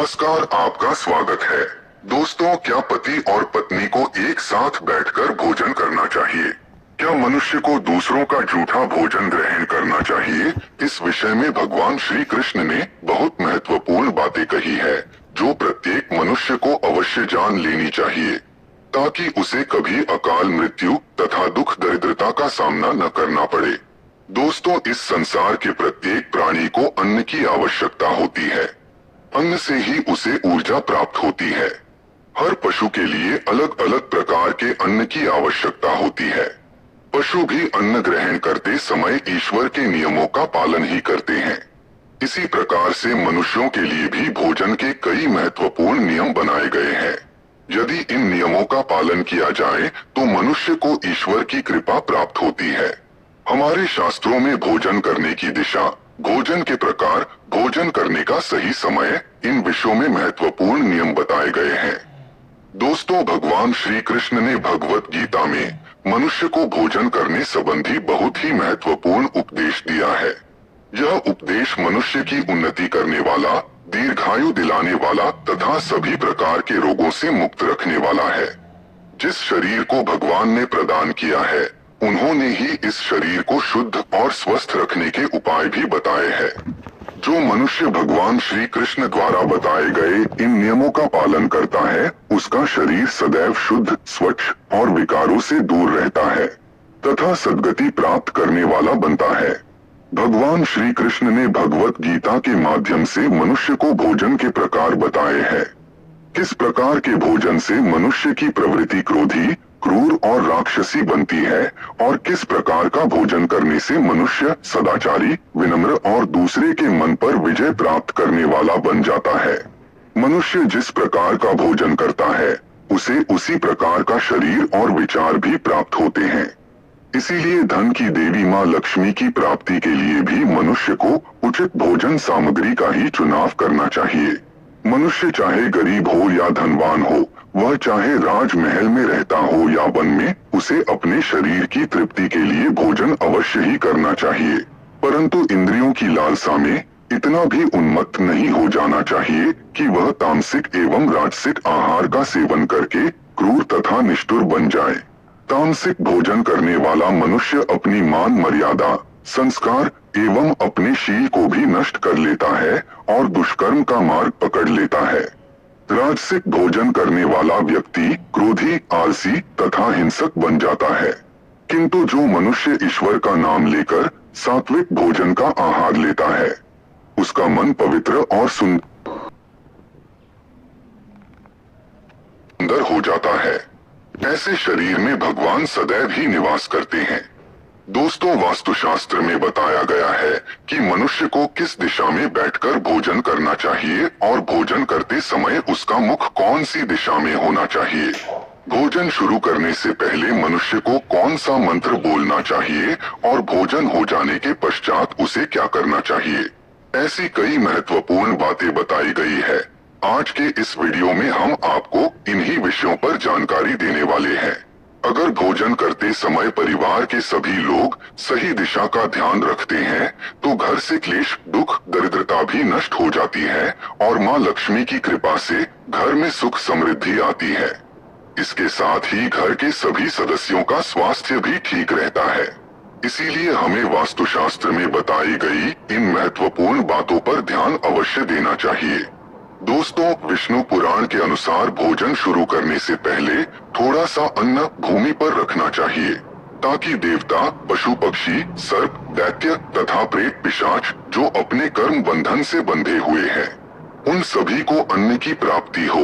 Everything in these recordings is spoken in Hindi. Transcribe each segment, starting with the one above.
नमस्कार, आपका स्वागत है। दोस्तों, क्या पति और पत्नी को एक साथ बैठकर भोजन करना चाहिए? क्या मनुष्य को दूसरों का झूठा भोजन ग्रहण करना चाहिए? इस विषय में भगवान श्री कृष्ण ने बहुत महत्वपूर्ण बातें कही है, जो प्रत्येक मनुष्य को अवश्य जान लेनी चाहिए, ताकि उसे कभी अकाल मृत्यु तथा दुख दरिद्रता का सामना न करना पड़े। दोस्तों, इस संसार के प्रत्येक प्राणी को अन्न की आवश्यकता होती है। अन्न से ही उसे ऊर्जा प्राप्त होती है। हर पशु के लिए अलग अलग प्रकार के अन्न की आवश्यकता होती है। पशु भी अन्न ग्रहण करते समय ईश्वर के नियमों का पालन ही करते हैं। इसी प्रकार से मनुष्यों के लिए भी भोजन के कई महत्वपूर्ण नियम बनाए गए हैं। यदि इन नियमों का पालन किया जाए तो मनुष्य को ईश्वर की कृपा प्राप्त होती है। हमारे शास्त्रों में भोजन करने की दिशा, भोजन के प्रकार, भोजन करने का सही समय, इन विषयों में महत्वपूर्ण नियम बताए गए हैं। दोस्तों, भगवान श्री कृष्ण ने भगवत गीता में मनुष्य को भोजन करने संबंधी बहुत ही महत्वपूर्ण उपदेश दिया है। यह उपदेश मनुष्य की उन्नति करने वाला, दीर्घायु दिलाने वाला तथा सभी प्रकार के रोगों से मुक्त रखने वाला है। जिस शरीर को भगवान ने प्रदान किया है, उन्होंने ही इस शरीर को शुद्ध और स्वस्थ रखने के उपाय भी बताए हैं। जो मनुष्य भगवान श्री कृष्ण द्वारा बताए गए इन नियमों का पालन करता है, उसका शरीर सदैव शुद्ध, स्वच्छ और विकारों से दूर रहता है तथा सद्गति प्राप्त करने वाला बनता है। भगवान श्री कृष्ण ने भगवत गीता के माध्यम से मनुष्य को भोजन के प्रकार बताए हैं। किस प्रकार के भोजन से मनुष्य की प्रवृत्ति क्रोधी, क्रूर और राक्षसी बनती है और किस प्रकार का भोजन करने से मनुष्य सदाचारी, विनम्र और दूसरे के मन पर विजय प्राप्त करने वाला बन जाता है। मनुष्य जिस प्रकार का भोजन करता है, उसे उसी प्रकार का शरीर और विचार भी प्राप्त होते हैं। इसीलिए धन की देवी माँ लक्ष्मी की प्राप्ति के लिए भी मनुष्य को उचित भोजन सामग्री का ही चुनाव करना चाहिए। मनुष्य चाहे गरीब हो या धनवान हो, वह चाहे राजमहल में रहता हो या वन में, उसे अपने शरीर की तृप्ति के लिए भोजन अवश्य ही करना चाहिए। परंतु इंद्रियों की लालसा में इतना भी उन्मत्त नहीं हो जाना चाहिए कि वह तामसिक एवं राजसिक आहार का सेवन करके क्रूर तथा निष्ठुर बन जाए। तामसिक भोजन करने वाला मनुष्य अपनी मान मर्यादा, संस्कार एवं अपने शील को भी नष्ट कर लेता है और दुष्कर्म का मार्ग पकड़ लेता है। राजसिक भोजन करने वाला व्यक्ति क्रोधी, आलसी तथा हिंसक बन जाता है। किंतु जो मनुष्य ईश्वर का नाम लेकर सात्विक भोजन का आहार लेता है, उसका मन पवित्र और सुंदर हो जाता है। ऐसे शरीर में भगवान सदैव ही निवास करते हैं। दोस्तों, वास्तुशास्त्र में बताया गया है कि मनुष्य को किस दिशा में बैठकर भोजन करना चाहिए और भोजन करते समय उसका मुख कौन सी दिशा में होना चाहिए। भोजन शुरू करने से पहले मनुष्य को कौन सा मंत्र बोलना चाहिए और भोजन हो जाने के पश्चात उसे क्या करना चाहिए, ऐसी कई महत्वपूर्ण बातें बताई गई है। आज के इस वीडियो में हम आपको इन्हीं विषयों पर जानकारी देने वाले हैं। अगर भोजन करते समय परिवार के सभी लोग सही दिशा का ध्यान रखते हैं, तो घर से क्लेश, दुख, दरिद्रता भी नष्ट हो जाती है और माँ लक्ष्मी की कृपा से घर में सुख समृद्धि आती है। इसके साथ ही घर के सभी सदस्यों का स्वास्थ्य भी ठीक रहता है। इसीलिए हमें वास्तुशास्त्र में बताई गई इन महत्वपूर्ण बातों पर ध्यान अवश्य देना चाहिए। दोस्तों, विष्णु पुराण के अनुसार भोजन शुरू करने से पहले थोड़ा सा अन्न भूमि पर रखना चाहिए, ताकि देवता, पशु पक्षी, सर्प, दैत्य तथा प्रेत पिशाच जो अपने कर्म बंधन से बंधे हुए हैं, उन सभी को अन्न की प्राप्ति हो।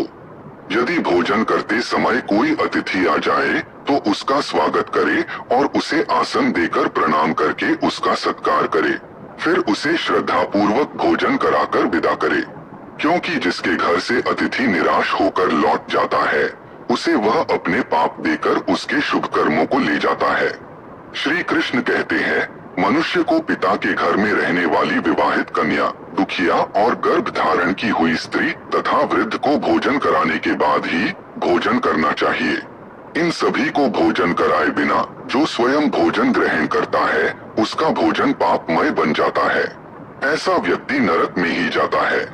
यदि भोजन करते समय कोई अतिथि आ जाए तो उसका स्वागत करे और उसे आसन देकर प्रणाम करके उसका सत्कार करे। फिर उसे श्रद्धा पूर्वक भोजन कराकर विदा करे, क्योंकि जिसके घर से अतिथि निराश होकर लौट जाता है, उसे वह अपने पाप देकर उसके शुभ कर्मों को ले जाता है। श्री कृष्ण कहते हैं, मनुष्य को पिता के घर में रहने वाली विवाहित कन्या, दुखिया और गर्भ धारण की हुई स्त्री तथा वृद्ध को भोजन कराने के बाद ही भोजन करना चाहिए। इन सभी को भोजन कराए बिना जो स्वयं भोजन ग्रहण करता है, उसका भोजन पापमय बन जाता है। ऐसा व्यक्ति नरक में ही जाता है।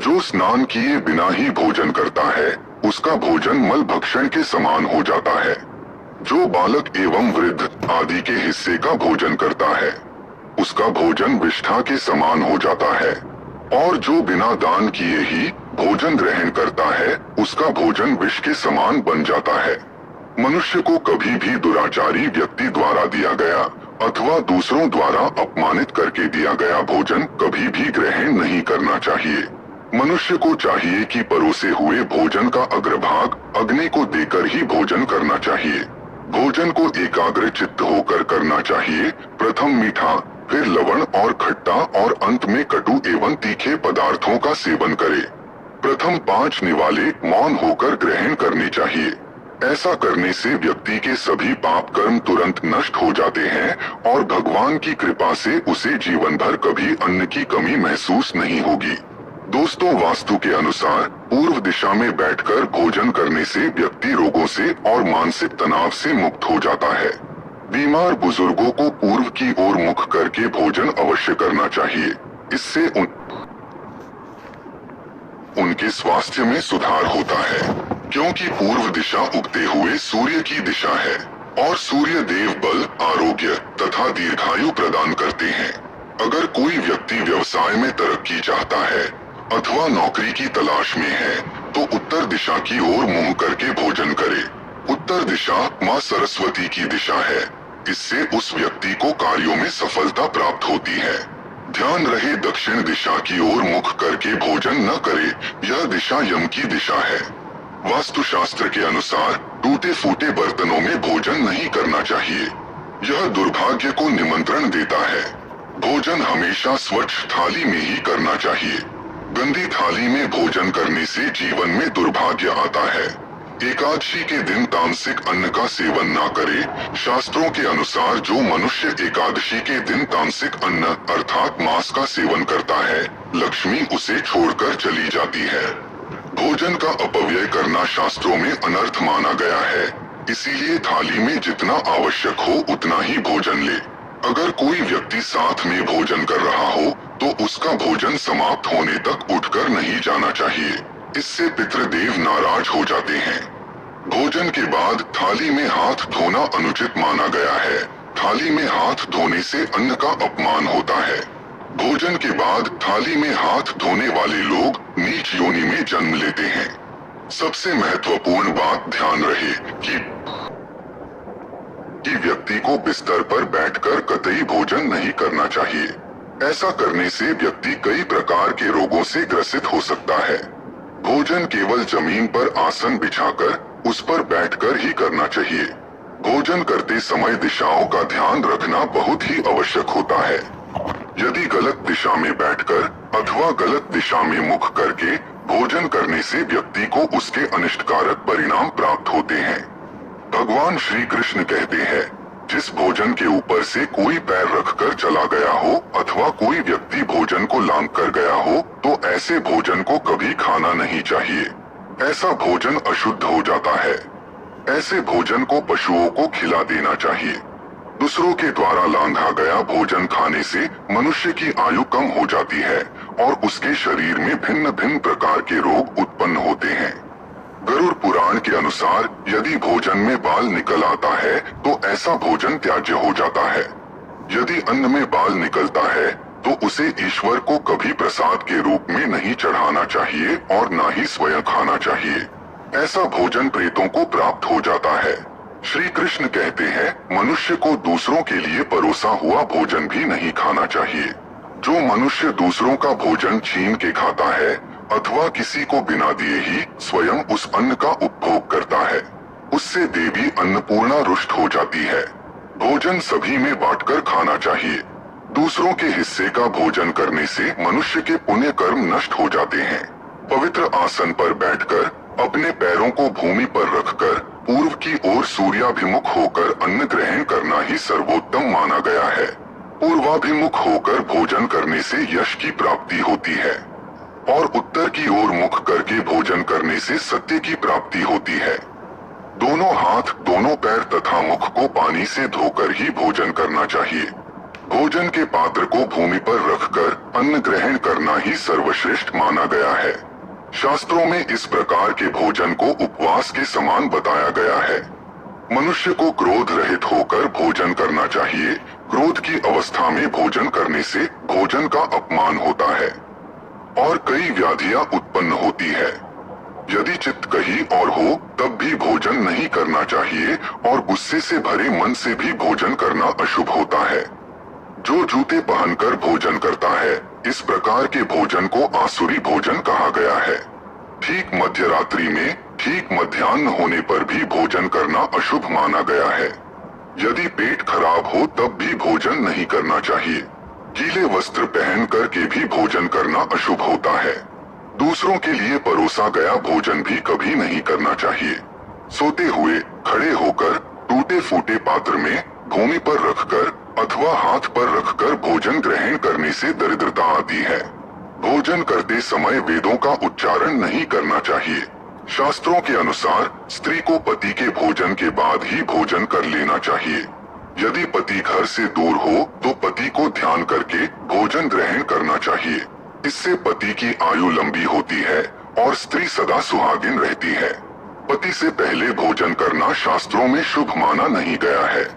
जो स्नान किए बिना ही भोजन करता है उसका भोजन मल भक्षण के समान हो जाता है। जो बालक एवं वृद्ध आदि के हिस्से का भोजन करता है उसका भोजन विष्ठा के समान हो जाता है। और जो बिना दान किए ही भोजन ग्रहण करता है उसका भोजन विष के समान बन जाता है। मनुष्य को कभी भी दुराचारी व्यक्ति द्वारा दिया गया अथवा दूसरों द्वारा अपमानित करके दिया गया भोजन कभी भी ग्रहण नहीं करना चाहिए। मनुष्य को चाहिए कि परोसे हुए भोजन का अग्रभाग अग्नि को देकर ही भोजन करना चाहिए। भोजन को एकाग्र चित्त होकर करना चाहिए। प्रथम मीठा, फिर लवण और खट्टा और अंत में कटु एवं तीखे पदार्थों का सेवन करे। प्रथम 5 निवाले मौन होकर ग्रहण करने चाहिए। ऐसा करने से व्यक्ति के सभी पाप कर्म तुरंत नष्ट हो जाते हैं और भगवान की कृपा से उसे जीवन भर कभी अन्न की कमी महसूस नहीं होगी। दोस्तों, वास्तु के अनुसार पूर्व दिशा में बैठकर भोजन करने से व्यक्ति रोगों से और मानसिक तनाव से मुक्त हो जाता है। बीमार बुजुर्गों को पूर्व की ओर मुख करके भोजन अवश्य करना चाहिए। इससे उनके स्वास्थ्य में सुधार होता है, क्योंकि पूर्व दिशा उगते हुए सूर्य की दिशा है और सूर्य देव बल, आरोग्य तथा दीर्घायु प्रदान करते हैं। अगर कोई व्यक्ति व्यवसाय में तरक्की चाहता है अथवा नौकरी की तलाश में है तो उत्तर दिशा की ओर मुंह करके भोजन करे। उत्तर दिशा माँ सरस्वती की दिशा है। इससे उस व्यक्ति को कार्यों में सफलता प्राप्त होती है। ध्यान रहे, दक्षिण दिशा की ओर मुख करके भोजन न करे, यह दिशा यम की दिशा है। वास्तुशास्त्र के अनुसार टूटे फूटे बर्तनों में भोजन नहीं करना चाहिए। यह दुर्भाग्य को निमंत्रण देता है। भोजन हमेशा स्वच्छ थाली में ही करना चाहिए। गंदी थाली में भोजन करने से जीवन में दुर्भाग्य आता है। एकादशी के दिन तामसिक अन्न का सेवन न करे। शास्त्रों के अनुसार जो मनुष्य एकादशी के दिन तामसिक अन्न अर्थात मांस का सेवन करता है, लक्ष्मी उसे छोड़कर चली जाती है। भोजन का अपव्यय करना शास्त्रों में अनर्थ माना गया है। इसीलिए थाली में जितना आवश्यक हो उतना ही भोजन ले। अगर कोई व्यक्ति साथ में भोजन कर रहा हो तो उसका भोजन समाप्त होने तक उठकर नहीं जाना चाहिए। इससे पितृदेव नाराज हो जाते हैं। भोजन के बाद थाली में हाथ धोना अनुचित माना गया है। थाली में हाथ धोने से अन्न का अपमान होता है। भोजन के बाद थाली में हाथ धोने वाले लोग नीच योनि में जन्म लेते हैं। सबसे महत्वपूर्ण बात ध्यान रहे कि व्यक्ति को बिस्तर पर बैठकर कतई भोजन नहीं करना चाहिए। ऐसा करने से व्यक्ति कई प्रकार के रोगों से ग्रसित हो सकता है। भोजन केवल जमीन पर आसन बिछाकर उस पर बैठकर ही करना चाहिए। भोजन करते समय दिशाओं का ध्यान रखना बहुत ही आवश्यक होता है। यदि गलत दिशा में बैठकर अथवा गलत दिशा में मुख करके भोजन करने से व्यक्ति को उसके अनिष्टकारक परिणाम प्राप्त होते हैं। भगवान श्री कृष्ण कहते हैं, जिस भोजन के ऊपर से कोई पैर रखकर चला गया हो अथवा कोई व्यक्ति भोजन को लांघ कर गया हो तो ऐसे भोजन को कभी खाना नहीं चाहिए। ऐसा भोजन अशुद्ध हो जाता है। ऐसे भोजन को पशुओं को खिला देना चाहिए। दूसरों के द्वारा लांघा गया भोजन खाने से मनुष्य की आयु कम हो जाती है और उसके शरीर में भिन्न भिन्न प्रकार के रोग उत्पन्न होते हैं। गरुड़ पुराण के अनुसार यदि भोजन में बाल निकल आता है तो ऐसा भोजन त्याज्य हो जाता है। यदि अन्न में बाल निकलता है तो उसे ईश्वर को कभी प्रसाद के रूप में नहीं चढ़ाना चाहिए और न ही स्वयं खाना चाहिए। ऐसा भोजन प्रेतों को प्राप्त हो जाता है। श्री कृष्ण कहते हैं, मनुष्य को दूसरों के लिए परोसा हुआ भोजन भी नहीं खाना चाहिए। जो मनुष्य दूसरों का भोजन छीन के खाता है अथवा किसी को बिना दिए ही स्वयं उस अन्न का उपभोग करता है, उससे देवी अन्नपूर्णा रुष्ट हो जाती है। भोजन सभी में बांटकर खाना चाहिए। दूसरों के हिस्से का भोजन करने से मनुष्य के पुण्य कर्म नष्ट हो जाते हैं। पवित्र आसन पर बैठकर अपने पैरों को भूमि पर रखकर पूर्व की ओर सूर्याभिमुख होकर अन्न ग्रहण करना ही सर्वोत्तम माना गया है। पूर्वाभिमुख होकर भोजन करने से यश की प्राप्ति होती है और उत्तर की ओर मुख करके भोजन करने से सत्य की प्राप्ति होती है। दोनों हाथ, दोनों पैर तथा मुख को पानी से धोकर ही भोजन करना चाहिए। भोजन के पात्र को भूमि पर रखकर अन्न ग्रहण करना ही सर्वश्रेष्ठ माना गया है। शास्त्रों में इस प्रकार के भोजन को उपवास के समान बताया गया है। मनुष्य को क्रोध रहित होकर भोजन करना चाहिए। क्रोध की अवस्था में भोजन करने से भोजन का अपमान होता है और कई व्याधियां उत्पन्न होती है। यदि चित्त कहीं और हो तब भी भोजन नहीं करना चाहिए और गुस्से से भरे मन से भी भोजन करना अशुभ होता है। जो जूते पहनकर भोजन करता है, इस प्रकार के भोजन को आसुरी भोजन कहा गया है। ठीक मध्य रात्रि में ठीक मध्याह्न होने पर भी भोजन करना अशुभ माना गया है। यदि पेट खराब हो तब भी भोजन नहीं करना चाहिए। गीले वस्त्र पहन कर के भी भोजन करना अशुभ होता है। दूसरों के लिए परोसा गया भोजन भी कभी नहीं करना चाहिए। सोते हुए, खड़े होकर, टूटे फूटे पात्र में भूमि पर रखकर अथवा हाथ पर रखकर भोजन ग्रहण करने से दरिद्रता आती है। भोजन करते समय वेदों का उच्चारण नहीं करना चाहिए। शास्त्रों के अनुसार स्त्री को पति के भोजन के बाद ही भोजन कर लेना चाहिए। यदि पति घर से दूर हो तो पति को ध्यान करके भोजन ग्रहण करना चाहिए। इससे पति की आयु लंबी होती है और स्त्री सदा सुहागिन रहती है। पति से पहले भोजन करना शास्त्रों में शुभ माना नहीं गया है।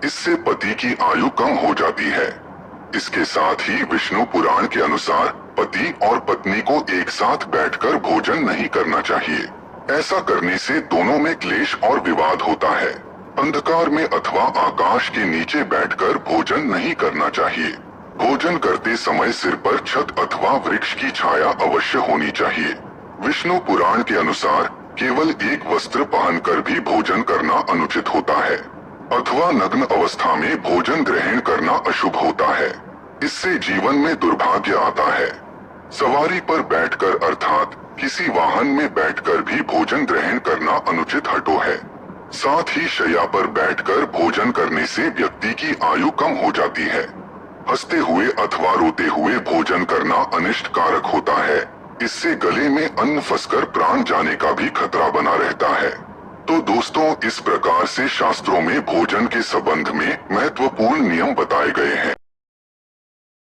इससे पति की आयु कम हो जाती है। इसके साथ ही विष्णु पुराण के अनुसार पति और पत्नी को एक साथ बैठकर भोजन नहीं करना चाहिए। ऐसा करने से दोनों में क्लेश और विवाद होता है। अंधकार में अथवा आकाश के नीचे बैठकर भोजन नहीं करना चाहिए। भोजन करते समय सिर पर छत अथवा वृक्ष की छाया अवश्य होनी चाहिए। विष्णु पुराण के अनुसार केवल एक वस्त्र पहनकर भी भोजन करना अनुचित होता है अथवा नग्न अवस्था में भोजन ग्रहण करना अशुभ होता है। इससे जीवन में दुर्भाग्य आता है। सवारी पर बैठकर अर्थात किसी वाहन में बैठकर भी भोजन ग्रहण करना अनुचित हटो है। साथ ही शैया पर बैठकर भोजन करने से व्यक्ति की आयु कम हो जाती है। हंसते हुए अथवा रोते हुए भोजन करना अनिष्ट कारक होता है। इससे गले में अन्न फंसकर प्राण जाने का भी खतरा बना रहता है। तो दोस्तों, इस प्रकार से शास्त्रों में भोजन के संबंध में महत्वपूर्ण नियम बताए गए हैं।